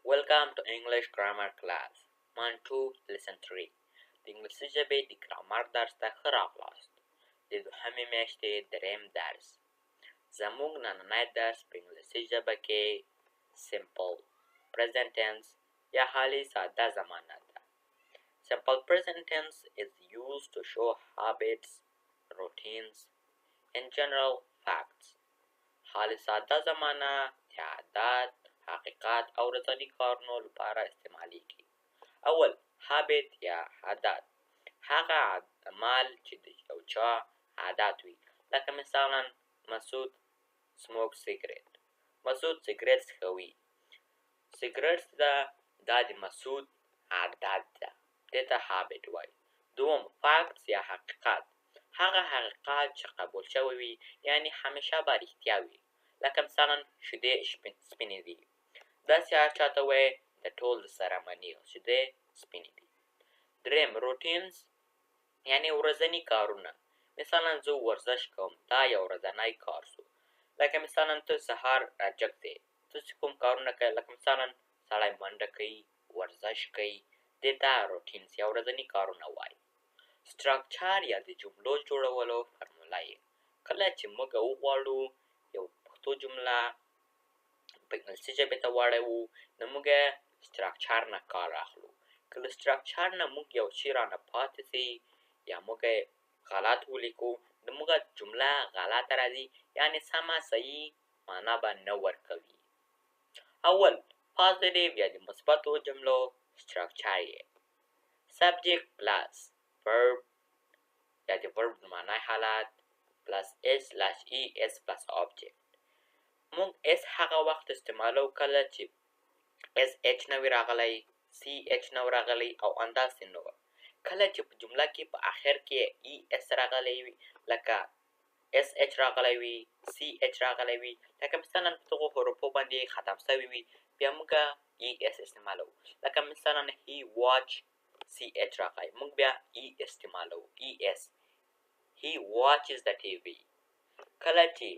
Welcome to English Grammar Class. Man 2 Lesson 3 د انګلیسي ژبې د ګرامر درس ته ښه راغلاست. د دوهمې میاشتې دریم درس. زموږ نننی درس په انګلیسي ژبه کې simple present tense یا حالي ساده زمانه ده. Simple present tense is used to show habits, routines, and general facts. حالي ساده زمانه د عادت، حقیقت او ورځني کارونو لپاره استعمالیږي. اول habit یا عادت، هغه عمل چې د یو چا عادت وي، لکه مثلا مسعود smoke cigarette. مسعود سیګریټ څکوي. سیګریټ دا د مسعود عادت ده، دې ته habit وایي. دوم facts یا حقیقت، هغه حقیقت چې قبول شوی وي، یعنی همیشه به رښتیا وي، لکه مثلا شیدې سپینې دي. داسې هر چاته وایي د ټول سره مني شیدې سپینې دي. دریم routines یعنی ورځني کارونه، مثلا زه ورزش کوم، دا یو ورځنی کار شو. لکه مثلا ته سهار راجګ ته چې کوم کارونه کوي، لکه مثلا سړی منډه کوي، ورزش کوي، دې ته routines یا ورځني کارونه وایي. structure یا د جملو جوړولو فرموله یې، کله چې موږ وغواړو یو پښتو جمله په انګلیسي ژبې ته واړوو، نو موږ structure نه کار اخلو. که له structure نه موږ یو شی رانه پاتې سي یا موږ غلط ولیکو، نو موږ جمله غلطه راځي، یعنی سمه صحیح معنا به نه ورکوي. اول positive یا د مثبتو جملو structure یې subject plus verb یا د verb معنی حالت plus s/es plus object. موږ s هغه وخت استعمالو کله چې sh نه وي راغلی، ch نه راغلی او انداسې نه وي. کله چې په جمله کې په آخر کې es راغلی وي، لکه sh راغلی وي، ch راغلی وي، لکه مثلا په دغو حروفو باندې ختم شوی وي، بیا موږ es استعمالو. لکه مثلا he watch ch راغلی، موږ بیا استعمالو es. he watches the TV. کله چې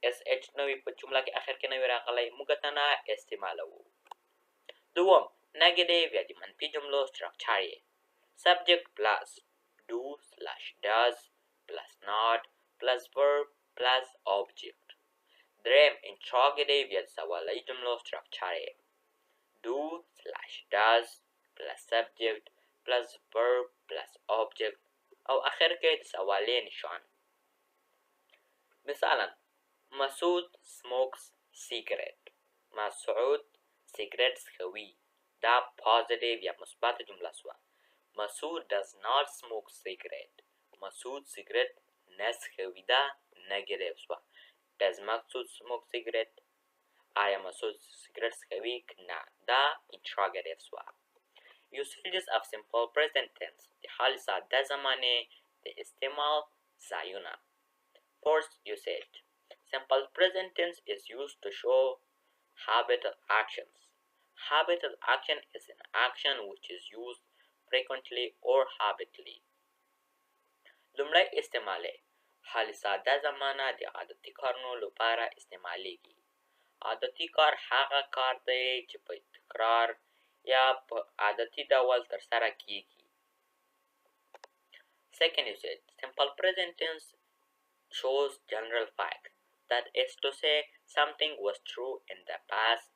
ch نه وي په جمله کې آخر کې نه وي راغلی، موږ ته نه استعمالو. دوم negative یا د منفي جملو structure یې subject plus do/does plus not plus verb plus object. دریم interrogative یا د سوالی جملو structure یې do/does plus subject plus verb plus object او آخر کې د سوالی نشان. مثلا مسعود smokes cigarette. مسعود سیګریټ څکوي. دا positive یا مثبت جمله شوه. مسعود does not smoke cigarette. مسعود سیګریټ نه څکوي، دا negative شوه. does مسعود smoke cigarette؟ آیا مسعود سیګریټ څکوي که نه؟ دا interrogative شوه. usages of simple present tense د حال ساده زمانې د استعمال ځایونه. First usage. Simple present tense is used to show habitual actions. Habitual action is an action which is used frequently or habitually. لومړی استعمال حال ساده زمانه د عادتي کارونو لپاره استعمالیږي. عادتي کار هغه کار دی چې په تکرار یا په عادتي ډول ترسره کیږي. Second usage. Simple present tense shows general fact. That is to say, something was true in the past,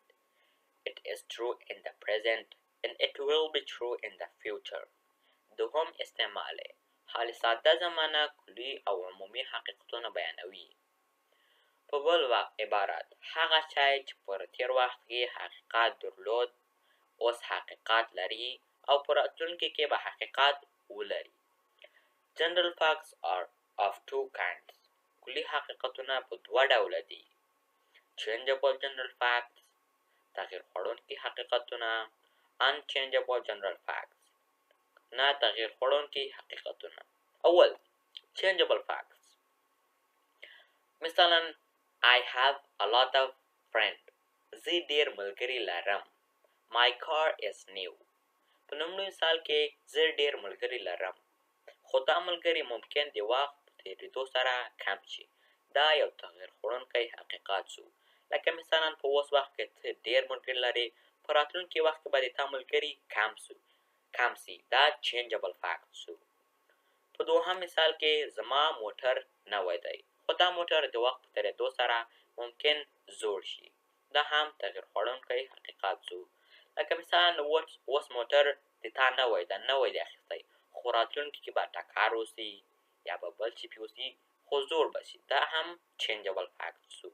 it is true in the present, and it will be true in the future. دوهم استعمال حال ساده زمانه کلی او عمومي حقیقتونه بیانوي. په بل عبارت هغه شی چې پر تیر وخت کې حقیقت درلود اوس حقیقت لري او په راتلونکي کې به حقیقت ولري. General facts are of two kinds. کلی حقیقتونه په دوه ډوله دي. Changeable general facts تغییر خوړونکي حقیقتونه. Unchangeable general facts نه تغییر خوړونکي حقیقتونه. اول changeable facts. مثلا I have a lot of friends. زه ډیر ملګري لرم. My car is new. په لومړي مثال کې زه ډیر ملګري لرم، خو دا ملګري ممکن د وخت په تېرېدو سره کم شي. دا یو تغییر خوړونکی حقیقت شو. لکه مثلا په اوس وخت کې ته ډېر ملګري لرې، په راتلونکي وخت کې به د تا ملګري کم سي. دا چینجبل فیکټ شو. په دوهم مثال کې زما موټر نوی دی، خو دا موټر د وخت په تېرېدو سره ممکن زوړ شي. دا هم تغییر خوړونکی حقیقت شو. لکه مثلا اوس موټر د تا نوی دی اخیستی، خو راتلونکي کې به ټکر وسي یا به بل څه پې وسي، خو زوړ به شي. دا هم چینجبل فیکټ شو.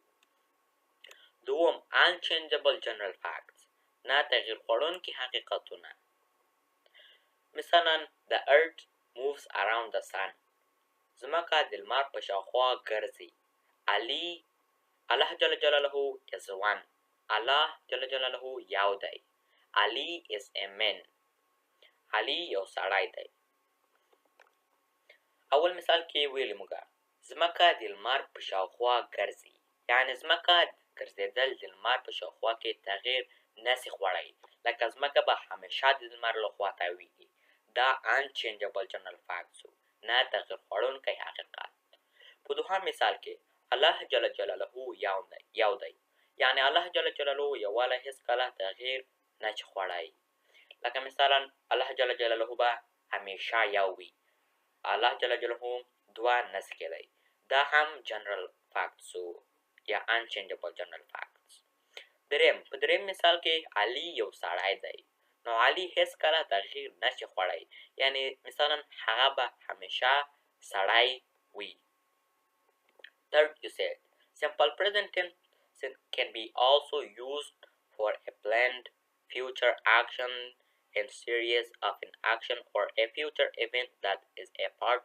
دوم unchangeable general facts، نه تغییر خوړونکي حقیقتونه. مثلا the earth moves around the sun، ځمکه د لمر په شاوخوا ګرځي. الله جل جلاله is one، الله جل جلاله یو دی. Ali is a man، علي یو سړی دی. اول مثال کې ویلي موږ ځمکه د لمر په شاوخوا ګرځي، یعنې ځمکه ګرځېدل د لمر په شاوخوا کې تغییر نسي خوړی، لکه ځمکه به همیشه د لمر له خوا تاویږي. دا unchangeable general fact شو، نه تغییر خوړونکی حقیقت. په دوهم مثال کې الله جل جلاله یو دی، یعنې الله جل جلاله یووالی هېڅکله تغییر نه شي خوړی. لکه مثلا الله جل جلاله به همیشه یو وي، الله جل جلاله دوه نسي کېدی. دا هم جنرال فیکټس یا unchangeable general facts. په دریم مثال کې علي یو سړی دی، نو علي هېڅکله تغییر نشي خوړی، یعنې مثلا هغه به همیشه سړی وي. Third, you said simple present tense can be also used for a planned future action in series of an action or a future event that is a part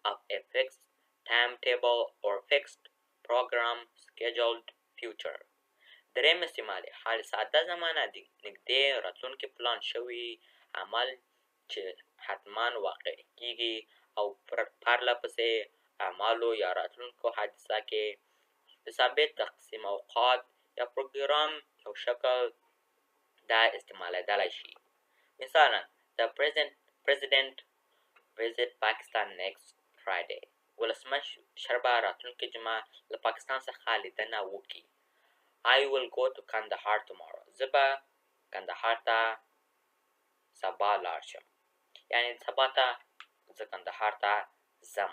of a fixed timetable or fixed program scheduled future. دریم استعمال حال ساده زمانه د نږدې راتلونکي پلان شوي عمل چې حتما واقع کیږي او پرله پسې اعمالو یا راتلونکو حادثه کې د ثابت تقسیم اوقات یا پروګرام یو شکل دا استعمالیدلی شي. مثلا the president visit Pakistan next Friday، ولسمشر به راتلونکې جمعه له پاکستان څخه لیدنه وکړي. I will go to Kandahar tomorrow، زه به کندهار ته سبا لاړ شم، یعنې سبا ته زه کندهار ته ځم.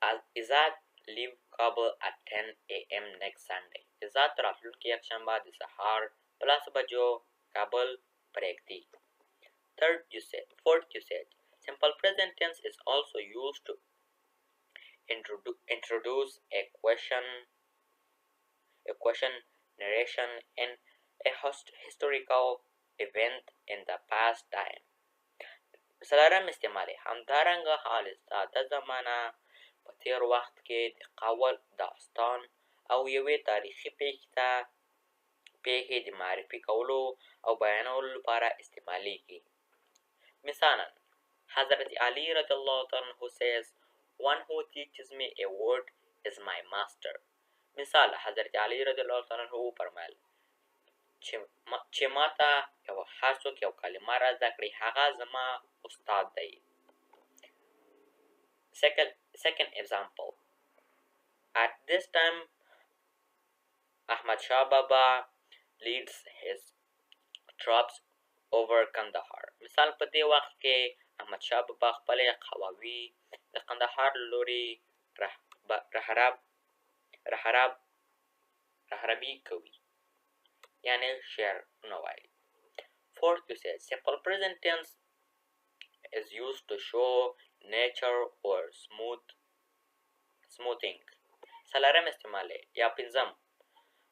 عزت leave Kabul at 10 AM next Sunday، عزت راتلونکې یکشنبه د سهار په 10 بجو کابل پرېږدي. Fourth, you said simple present tense is also used to introduce a question narration in a historical event in the past time. څلورم استعمال همدارنګه حال ساده زمانه په تېر وخت کې د قول، داستان او یوې تاریخي پیښې د معرفي کولو او بیانولو لپاره استعمالیږي. مثلا حضرت علی رضی الله تعالی عنه says one who teaches me a word is my master. مثال حضرت علی رضی الله تعالی عنه فرمایل چې ماته هر څوک یو کلمه را زده کړي هغه زما استاد دی. Second example، at this time Ahmad Shah Baba leads his troops over Kandahar. مثال په دې وخت کې احمد شاه بابا خپلې قواوي د کندهار لوري رهبري کوي، یعنی شعرونه وایي. Fourth, you say simple present tense is used to show nature or smoothing. څلورم استعمال یا پنځم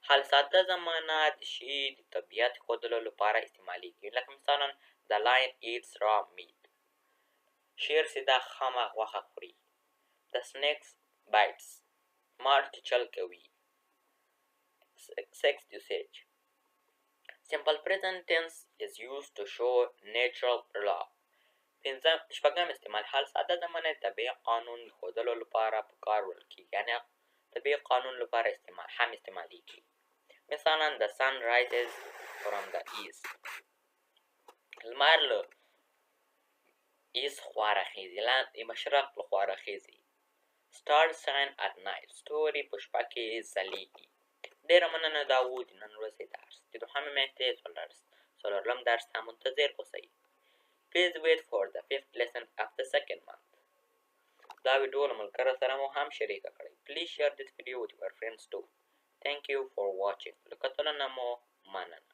حال ساده زمانه د شي د طبیعت ښودلو لپاره استعمالیږي. لکه مثلا the lion eats raw meat، شیر سیده خامه غوښه خوري. the snake bites، مار چیچل کوي. Sixth usage، simple present tense is used to show natural law. شپږم استعمال حال ساده زمانه طبیعي قانون ښودلو لپاره په کار وړل کېږي، یعنې طبیعي قانون لپاره استعمالیږي. مثلا the sun rises from the east، لمر له ایست خوا راخیزي، د مشرق له خوا راخیزي. stars shine at night، ستوري په شپه کې ځلیږي. ډېره مننه دا و د نن ورځې درس د دوهمې میاشتې څلورم درس ته منتظر اوسئ. Please wait for the fifth lesson of the second month. دا ویډیو له ملګرو سره مو هم شریکه کړئ. Please share this video with your friends too. Thank you for watching. له کتلو نه مو مننه.